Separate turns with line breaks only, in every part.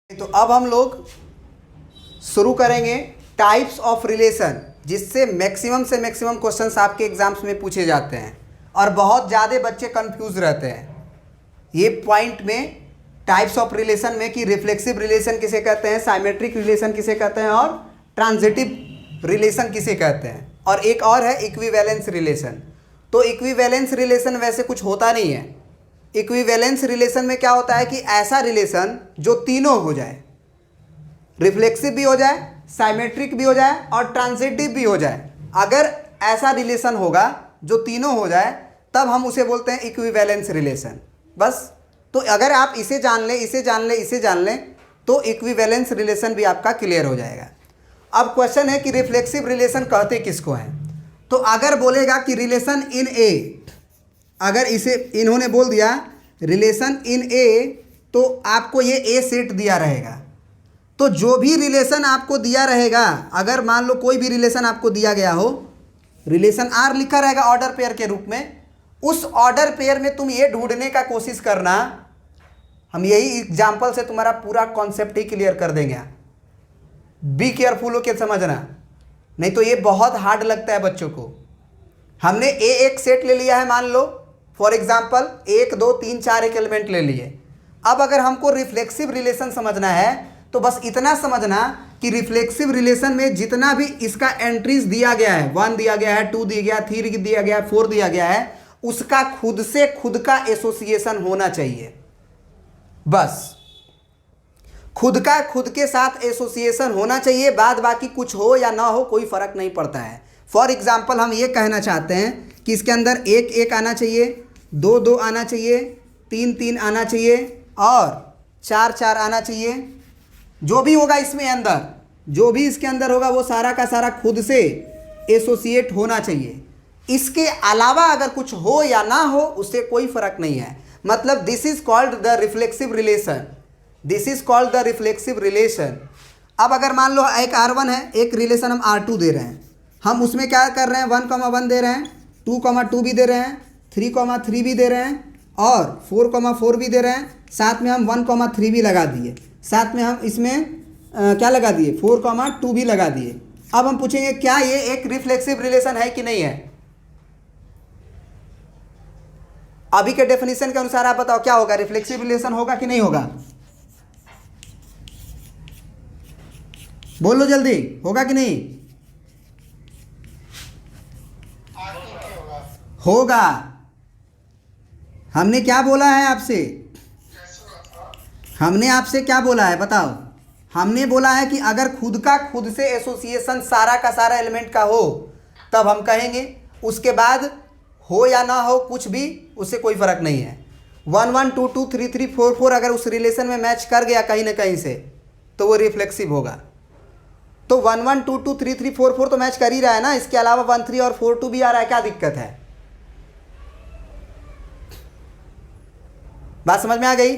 तो अब हम लोग शुरू करेंगे टाइप्स ऑफ रिलेशन, जिससे मैक्सिमम क्वेश्चंस आपके एग्जाम्स में पूछे जाते हैं और बहुत ज़्यादा बच्चे कंफ्यूज रहते हैं ये पॉइंट में टाइप्स ऑफ रिलेशन में कि रिफ्लेक्सिव रिलेशन किसे कहते हैं, साइमेट्रिक रिलेशन किसे कहते हैं और ट्रांजिटिव रिलेशन किसे कहते हैं, और एक और है इक्विवेलेंस रिलेशन। तो इक्विवेलेंस रिलेशन वैसे कुछ होता नहीं है। इक्विवेलेंस रिलेशन में क्या होता है कि ऐसा रिलेशन जो तीनों हो जाए, रिफ्लेक्सिव भी हो जाए, साइमेट्रिक भी हो जाए और ट्रांजिटिव भी हो जाए। अगर ऐसा रिलेशन होगा जो तीनों हो जाए तब हम उसे बोलते हैं इक्विवेलेंस रिलेशन। बस, तो अगर आप इसे जान लें, इसे जान लें, इसे जान लें तो इक्विवेलेंस रिलेशन भी आपका क्लियर हो जाएगा। अब क्वेश्चन है कि रिफ्लेक्सिव रिलेशन कहते किसको हैं। तो अगर बोलेगा कि रिलेशन इन ए, अगर इसे इन्होंने बोल दिया रिलेशन इन ए, तो आपको ये ए सेट दिया रहेगा। तो जो भी रिलेशन आपको दिया रहेगा, अगर मान लो कोई भी रिलेशन आपको दिया गया हो, रिलेशन आर लिखा रहेगा ऑर्डर पेयर के रूप में, उस ऑर्डर पेयर में तुम ये ढूंढने का कोशिश करना, हम यही एग्जाम्पल से तुम्हारा पूरा कॉन्सेप्ट ही क्लियर कर देंगे। बी केयरफुल हो के समझना, नहीं तो ये बहुत हार्ड लगता है बच्चों को। हमने ए एक सेट ले लिया है, मान लो फॉर एग्जाम्पल 1 2 3 4 एक एलिमेंट ले लिए। अब अगर हमको रिफ्लेक्सिव रिलेशन समझना है तो बस इतना समझना कि रिफ्लेक्सिव रिलेशन में जितना भी इसका एंट्रीज दिया गया है, 1 दिया गया है, 2 दिया गया, 3 दिया गया है, 4 दिया गया है, उसका खुद से खुद का एसोसिएशन होना चाहिए। बस खुद का खुद के साथ एसोसिएशन होना चाहिए, बाद बाकी कुछ हो या ना हो कोई फर्क नहीं पड़ता है। फॉर एग्जाम्पल हम ये कहना चाहते हैं कि इसके अंदर 1 1 आना चाहिए, 2 2 आना चाहिए, 3 3 आना चाहिए और 4 4 आना चाहिए। जो भी होगा इसमें अंदर, जो भी इसके अंदर होगा वो सारा का सारा खुद से एसोसिएट होना चाहिए। इसके अलावा अगर कुछ हो या ना हो उससे कोई फर्क नहीं है। मतलब this is called the reflexive relation, this is called the reflexive relation. अब अगर मान लो एक R1 है, एक रिलेशन हम R2 दे रहे हैं, हम उसमें क्या कर रहे हैं, 1 दे रहे हैं, 2 भी दे रहे हैं, 3 भी दे रहे हैं और 4 भी दे रहे हैं। साथ में हम 1 भी लगा दिए, साथ में हम इसमें क्या लगा दिए, 4 भी लगा दिए। अब हम पूछेंगे क्या ये एक रिफ्लेक्सिव रिलेशन है कि नहीं है। अभी के डेफिनेशन के अनुसार आप बताओ क्या होगा, रिफ्लेक्सिव रिलेशन होगा कि नहीं होगा, बोलो जल्दी, होगा कि नहीं होगा। हमने क्या बोला है आपसे, हमने आपसे क्या बोला है बताओ। हमने बोला है कि अगर खुद का खुद से एसोसिएशन सारा का सारा एलिमेंट का हो तब हम कहेंगे, उसके बाद हो या ना हो कुछ भी उससे कोई फर्क नहीं है। 1 1 2 2 3 3 4 4 अगर उस रिलेशन में मैच कर गया कहीं ना कहीं से तो वो रिफ्लेक्सिव होगा। तो 1 1 2 2 3 3 4 4 तो मैच कर ही रहा है ना, इसके अलावा 1 3 और 4 2 भी आ रहा है, क्या दिक्कत है। बात समझ में आ गई।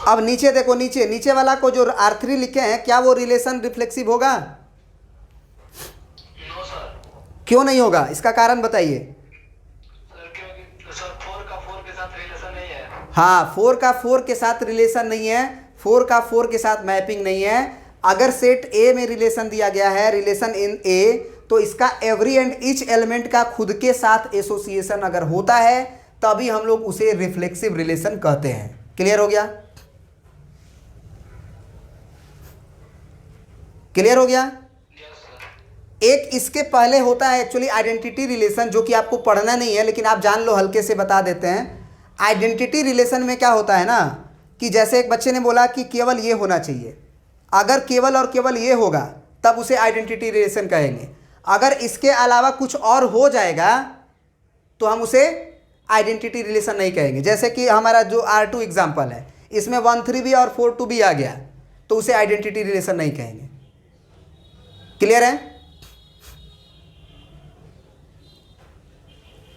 अब नीचे देखो, नीचे वाला को जो R3 लिखे हैं, क्या वो रिलेशन रिफ्लेक्सिव होगा। क्यों नहीं होगा, इसका कारण बताइए।
सर 4 का 4 के साथ रिलेशन नहीं है।
हाँ, 4 का 4 के साथ रिलेशन नहीं है, 4 का 4 के साथ मैपिंग नहीं है। अगर सेट ए में रिलेशन दिया गया है, रिलेशन इन ए, तो इसका एवरी एंड ईच एलिमेंट का खुद के साथ एसोसिएशन अगर होता है तभी हम लोग उसे रिफ्लेक्सिव रिलेशन कहते हैं। क्लियर हो गया, क्लियर हो गया। एक इसके पहले होता है एक्चुअली आइडेंटिटी रिलेशन, जो कि आपको पढ़ना नहीं है लेकिन आप जान लो, हल्के से बता देते हैं। आइडेंटिटी रिलेशन में क्या होता है ना कि जैसे एक बच्चे ने बोला कि केवल ये होना चाहिए, अगर केवल और केवल ये होगा तब उसे आइडेंटिटी रिलेशन कहेंगे। अगर इसके अलावा कुछ और हो जाएगा तो हम उसे आइडेंटिटी रिलेशन नहीं कहेंगे। जैसे कि हमारा जो R2 एग्जाम्पल है, इसमें 1 3 भी और 4 2 भी आ गया तो उसे आइडेंटिटी रिलेशन नहीं कहेंगे। क्लियर है।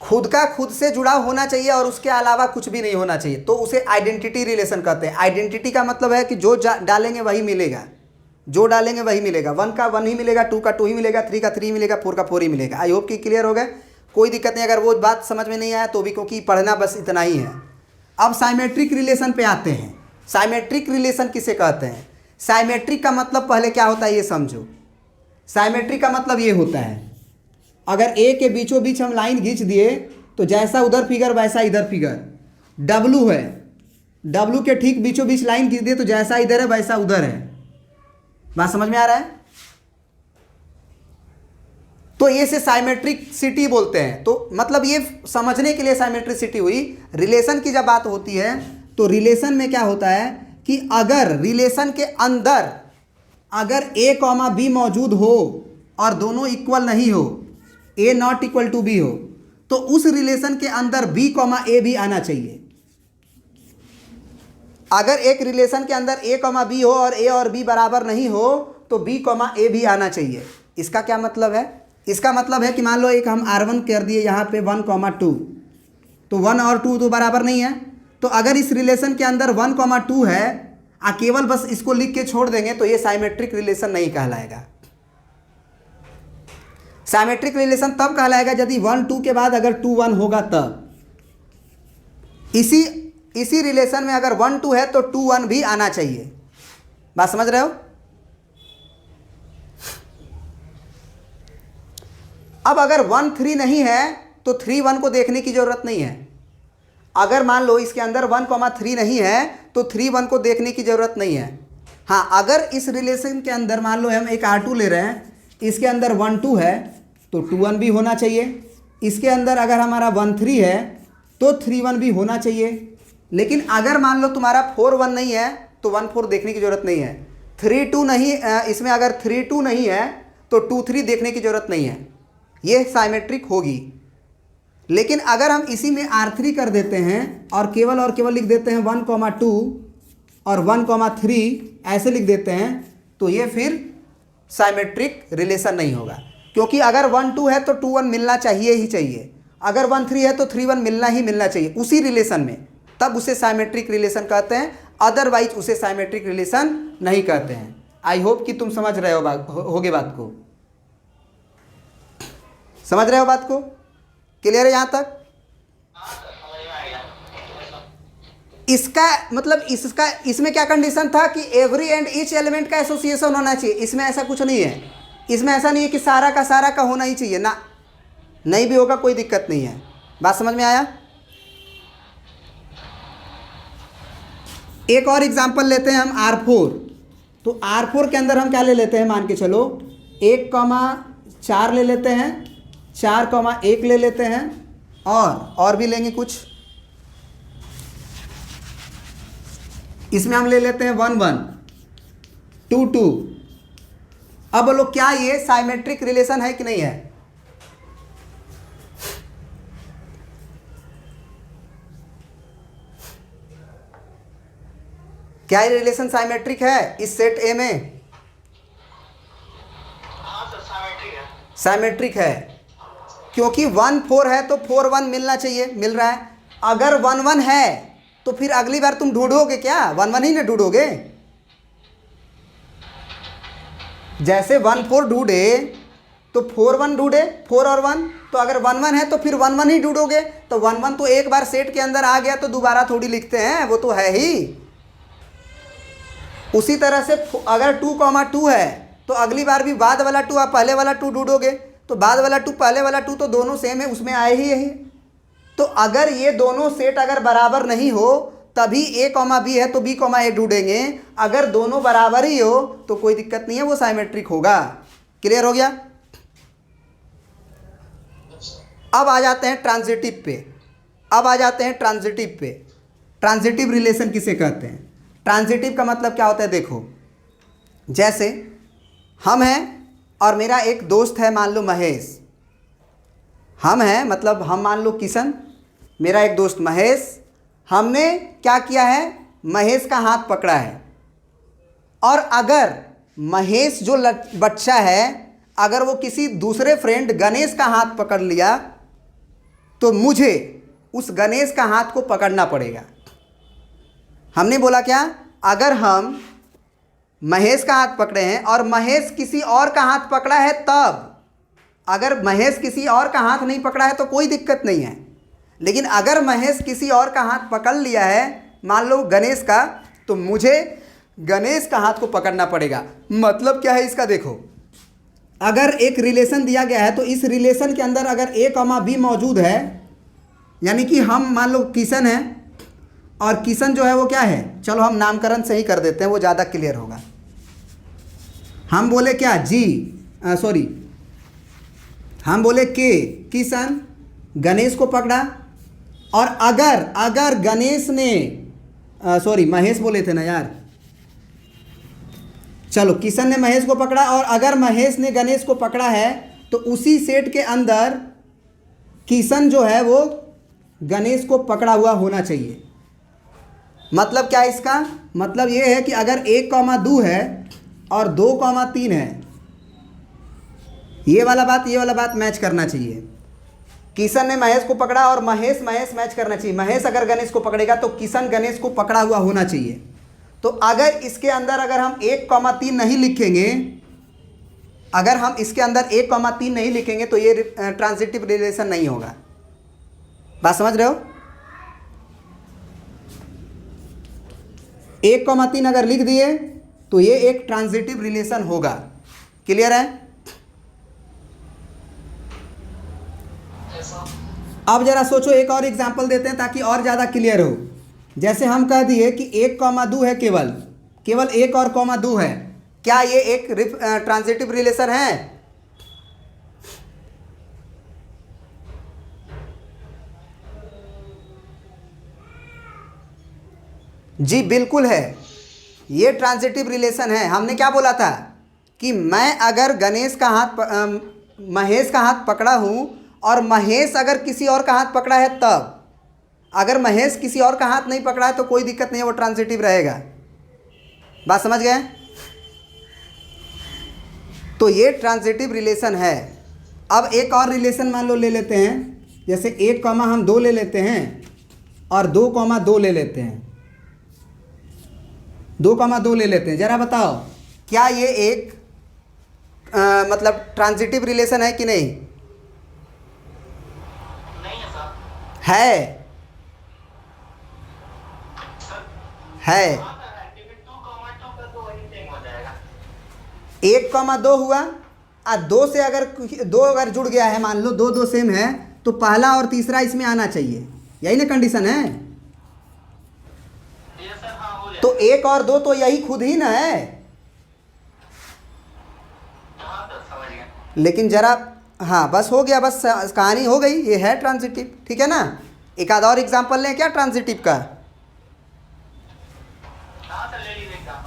खुद का खुद से जुड़ाव होना चाहिए और उसके अलावा कुछ भी नहीं होना चाहिए, तो उसे आइडेंटिटी रिलेशन कहते हैं। आइडेंटिटी का मतलब है कि जो डालेंगे वही मिलेगा, जो डालेंगे वही मिलेगा। 1 का 1 ही मिलेगा, 2 का 2 ही मिलेगा, 3 का 3 मिलेगा, 4 का 4 ही मिलेगा। आई होप कि क्लियर हो गए, कोई दिक्कत नहीं। अगर वो बात समझ में नहीं आया तो भी, क्योंकि पढ़ना बस इतना ही है। अब साइमेट्रिक रिलेशन पे आते हैं। साइमेट्रिक रिलेशन किसे कहते हैं? साइमेट्रिक का मतलब पहले क्या होता है ये समझो। साइमेट्रिक का मतलब ये होता है, अगर ए के बीचों बीच हम लाइन खींच दिए तो जैसा उधर फिगर वैसा इधर फिगर। डब्लू है, डब्लू के ठीक बीचों बीच लाइन खींच दिए तो जैसा इधर है वैसा उधर है। बात समझ में आ रहा है? तो ये से साइमेट्रिसिटी बोलते हैं। तो मतलब ये समझने के लिए साइमेट्रिसिटी हुई। रिलेशन की जब बात होती है तो रिलेशन में क्या होता है कि अगर रिलेशन के अंदर अगर ए कॉमा बी मौजूद हो और दोनों इक्वल नहीं हो, ए नॉट इक्वल टू बी हो, तो उस रिलेशन के अंदर बी कॉमा ए भी आना चाहिए। अगर एक रिलेशन के अंदर ए कॉमा बी हो और ए और बी बराबर नहीं हो तो बी कॉमा ए भी आना चाहिए। इसका क्या मतलब है? इसका मतलब है कि मान लो एक हम R1 कर दिए यहाँ पे 1,2, तो 1 और 2 तो बराबर नहीं है। तो अगर इस रिलेशन के अंदर 1,2 है केवल बस इसको लिख के छोड़ देंगे तो ये साइमेट्रिक रिलेशन नहीं कहलाएगा। साइमेट्रिक रिलेशन तब कहलाएगा यदि 1 2 के बाद अगर 2 1 होगा तब। इसी रिलेशन में अगर 1 2 है तो 2 1 भी आना चाहिए। बात समझ रहे हो? अब अगर 1 3 नहीं है तो 3 1 को देखने की जरूरत नहीं है। अगर मान लो इसके अंदर 1,3 नहीं है तो 3 1 को देखने की जरूरत नहीं है। हाँ, अगर इस रिलेशन के अंदर मान लो हम एक R2 ले रहे हैं, इसके अंदर 1 2 है तो 2 1 भी होना चाहिए। इसके अंदर अगर हमारा 1 3 है तो 3 1 भी होना चाहिए। लेकिन अगर मान लो तुम्हारा 4 1 नहीं है तो 1 4 देखने की जरूरत नहीं है। 3 2 नहीं, इसमें अगर 3 2 नहीं है तो 2 3 देखने की जरूरत नहीं है। ये साइमेट्रिक होगी। लेकिन अगर हम इसी में R3 कर देते हैं और केवल लिख देते हैं 1,2 और 1,3 ऐसे लिख देते हैं तो ये फिर साइमेट्रिक रिलेशन नहीं होगा। क्योंकि अगर 1 2 है तो 2 1 मिलना चाहिए ही चाहिए, अगर 1 3 है तो 3 1 मिलना ही मिलना चाहिए उसी रिलेशन में, तब उसे साइमेट्रिक रिलेशन कहते हैं। अदरवाइज उसे साइमेट्रिक रिलेशन नहीं कहते हैं। आई होप कि तुम समझ रहे होगे बात को। समझ रहे हो बात को? क्लियर है यहाँ तक? इसका मतलब इसमें क्या कंडीशन था कि एवरी एंड ईच एलिमेंट का एसोसिएशन होना चाहिए। इसमें ऐसा कुछ नहीं है। इसमें ऐसा नहीं है कि सारा का होना ही चाहिए ना, नहीं भी होगा कोई दिक्कत नहीं है। बात समझ में आया? एक और एग्जांपल लेते हैं हम R4। तो R4 के अंदर हम क्या ले लेते हैं, मान के चलो 1,4 ले लेते हैं, 4,1 ले लेते हैं और भी लेंगे कुछ। इसमें हम ले लेते हैं 1 1 2 2। अब बोलो क्या ये साइमेट्रिक रिलेशन है कि नहीं है? क्या ये रिलेशन साइमेट्रिक है इस सेट ए में?
हाँ सर, साइमेट्रिक है।
साइमेट्रिक है क्योंकि 1 4 है तो 4 1 मिलना चाहिए, मिल रहा है। अगर 1 1 है तो फिर अगली बार तुम ढूंढोगे क्या? 1 1 ही ना ढूंढोगे। जैसे 1 4 ढूंढे तो 4 1 ढूंढे, 4 और 1। तो अगर 1 1 है तो फिर 1 1 ही ढूंढोगे। तो 1 1 तो एक बार सेट के अंदर आ गया तो दोबारा थोड़ी लिखते हैं, वो तो है ही। उसी तरह से अगर 2,2 है तो अगली बार भी बाद वाला 2 आप पहले वाला 2 ढूंढोगे, तो बाद वाला 2 पहले वाला 2 तो दोनों सेम है, उसमें आए ही यही। तो अगर ये दोनों सेट अगर बराबर नहीं हो तभी A, B है तो B, A ढूंढेंगे। अगर दोनों बराबर ही हो तो कोई दिक्कत नहीं है, वो साइमेट्रिक होगा। क्लियर हो गया? अब आ जाते हैं ट्रांजिटिव पे। ट्रांजिटिव रिलेशन किसे कहते हैं? ट्रांजिटिव का मतलब क्या होता है? देखो, जैसे हम हैं और मेरा एक दोस्त है, मान लो महेश। हम हैं मतलब हम मान लो किशन, मेरा एक दोस्त महेश। हमने क्या किया है, महेश का हाथ पकड़ा है। और अगर महेश जो बच्चा है अगर वो किसी दूसरे फ्रेंड गणेश का हाथ पकड़ लिया तो मुझे उस गणेश का हाथ को पकड़ना पड़ेगा। हमने बोला क्या, अगर हम महेश का हाथ पकड़े हैं और महेश किसी और का हाथ पकड़ा है तब। अगर महेश किसी और का हाथ नहीं पकड़ा है तो कोई दिक्कत नहीं है। लेकिन अगर महेश किसी और का हाथ पकड़ लिया है, मान लो गणेश का, तो मुझे गणेश का हाथ को पकड़ना पड़ेगा। मतलब क्या है इसका, देखो अगर एक रिलेशन दिया गया है तो इस रिलेशन के अंदर अगर ए कॉमा बी मौजूद है, यानी कि हम मान लो किशन है और किशन जो है वो क्या है, चलो हम नामकरण से ही कर देते हैं, वो ज़्यादा क्लियर होगा। हम बोले क्या हम बोले के किशन गणेश को पकड़ा, और अगर गणेश ने महेश बोले थे ना यार, चलो किशन ने महेश को पकड़ा और अगर महेश ने गणेश को पकड़ा है तो उसी सेट के अंदर किशन जो है वो गणेश को पकड़ा हुआ होना चाहिए। मतलब क्या है इसका, मतलब ये है कि अगर 1,2 है और 2,3 है, ये वाला बात मैच करना चाहिए। किशन ने महेश को पकड़ा और महेश मैच करना चाहिए। महेश अगर गणेश को पकड़ेगा तो किशन गणेश को पकड़ा हुआ होना चाहिए। तो अगर इसके अंदर अगर हम 1,3 नहीं लिखेंगे, अगर हम इसके अंदर 1,3 नहीं लिखेंगे तो ये ट्रांजिटिव रिलेशन नहीं होगा। बात समझ रहे हो? 1,3 अगर लिख दिए तो ये एक ट्रांजिटिव रिलेशन होगा। क्लियर है? अब जरा सोचो, एक और एग्जांपल देते हैं ताकि और ज़्यादा क्लियर हो। जैसे हम कह दिए कि 1,2 है, केवल 1 और 2 है, क्या ये एक ट्रांजिटिव रिलेशन है? जी बिल्कुल है, ये ट्रांजिटिव रिलेशन है। हमने क्या बोला था कि मैं अगर महेश का हाथ पकड़ा हूँ और महेश अगर किसी और का हाथ पकड़ा है तब, अगर महेश किसी और का हाथ नहीं पकड़ा है तो कोई दिक्कत नहीं है, वो ट्रांजिटिव रहेगा। बात समझ गए? तो ये ट्रांजिटिव रिलेशन है। अब एक और रिलेशन मान लो ले लेते हैं, जैसे 1,2 ले लेते हैं और 2,2 ले लेते हैं। 2,2 ले लेते हैं। ज़रा बताओ क्या ये एक मतलब ट्रांजिटिव रिलेशन है कि नहीं?
नहीं है सर।
है। 1,2 हुआ और 2 से अगर 2 अगर जुड़ गया है, मान लो 2 सेम है, तो पहला और तीसरा इसमें आना चाहिए। यही ना कंडीशन है? तो 1 और 2 तो यही खुद ही ना है। लेकिन जरा, हाँ बस हो गया, बस कहानी हो गई, ये है ट्रांजिटिव। ठीक है ना? एक आध और एग्जांपल लें क्या ट्रांजिटिव का?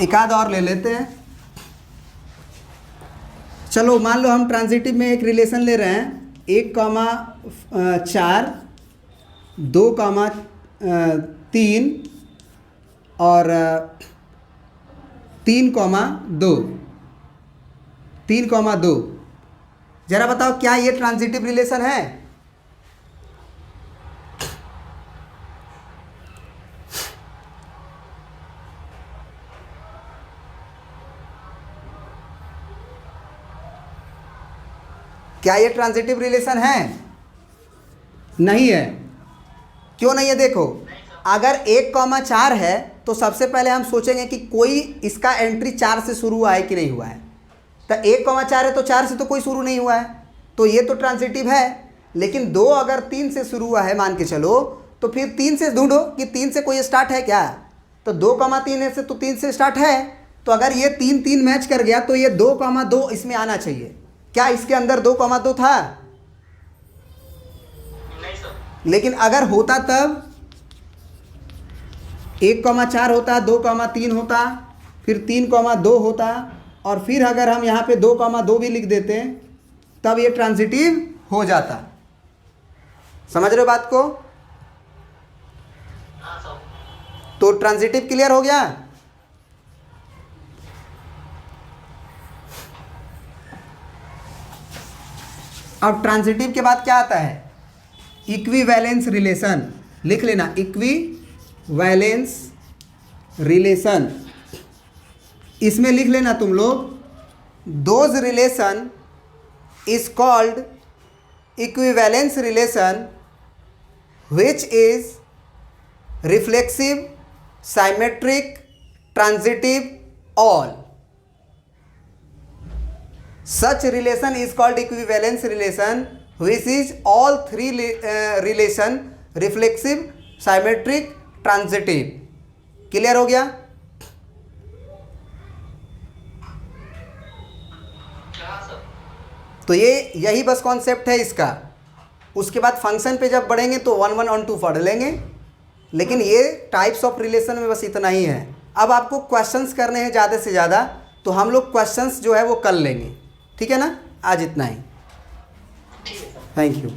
एक आध और ले लेते हैं। चलो मान लो हम ट्रांजिटिव में एक रिलेशन ले रहे हैं, 1,4 2,3 और 3,2। जरा बताओ क्या ये ट्रांजिटिव रिलेशन है? क्या ये ट्रांजिटिव रिलेशन है? नहीं है। क्यों नहीं है? देखो, अगर 1,4 है तो सबसे पहले हम सोचेंगे कि कोई इसका एंट्री 4 से शुरू हुआ है कि नहीं हुआ है। तो 1,4 है तो 4 से तो कोई शुरू नहीं हुआ है, तो ये तो ट्रांजिटिव है। लेकिन 2 अगर 3 से शुरू हुआ है मान के चलो, तो फिर 3 से ढूंढो कि 3 से कोई स्टार्ट है क्या। तो 2,3 है से तो 3 से स्टार्ट है, तो अगर ये 3 मैच कर गया तो ये 2,2 इसमें आना चाहिए। क्या इसके अंदर 2,2 था?
नहीं सर।
लेकिन अगर होता तब 1,4 होता, 2,3 होता, फिर 3,2 होता, और फिर अगर हम यहाँ पे 2,2 भी लिख देते तब ये ट्रांजिटिव हो जाता। समझ रहे हो बात को?
हाँ सर।
तो ट्रांजिटिव क्लियर हो गया। अब ट्रांजिटिव के बाद क्या आता है? Equivalence relation. लिख लेना, इक्विवेलेंस रिलेशन। इसमें लिख लेना तुम लोग, those relation is called equivalence relation which is reflexive, symmetric, transitive, all. Such relation is called equivalence relation, which is all three relation reflexive, symmetric, transitive. Clear हो गया?
हाँ सर।
तो ये यही बस कॉन्सेप्ट है इसका। उसके बाद फंक्शन पे जब बढ़ेंगे तो 1 1 on 2 पढ़ लेंगे, लेकिन ये टाइप्स ऑफ रिलेशन में बस इतना ही है। अब आपको क्वेश्चंस करने हैं ज़्यादा से ज़्यादा, तो हम लोग क्वेश्चंस जो है वो कर लेंगे, ठीक है ना? आज इतना ही।
ठीक है सर।
Thank you.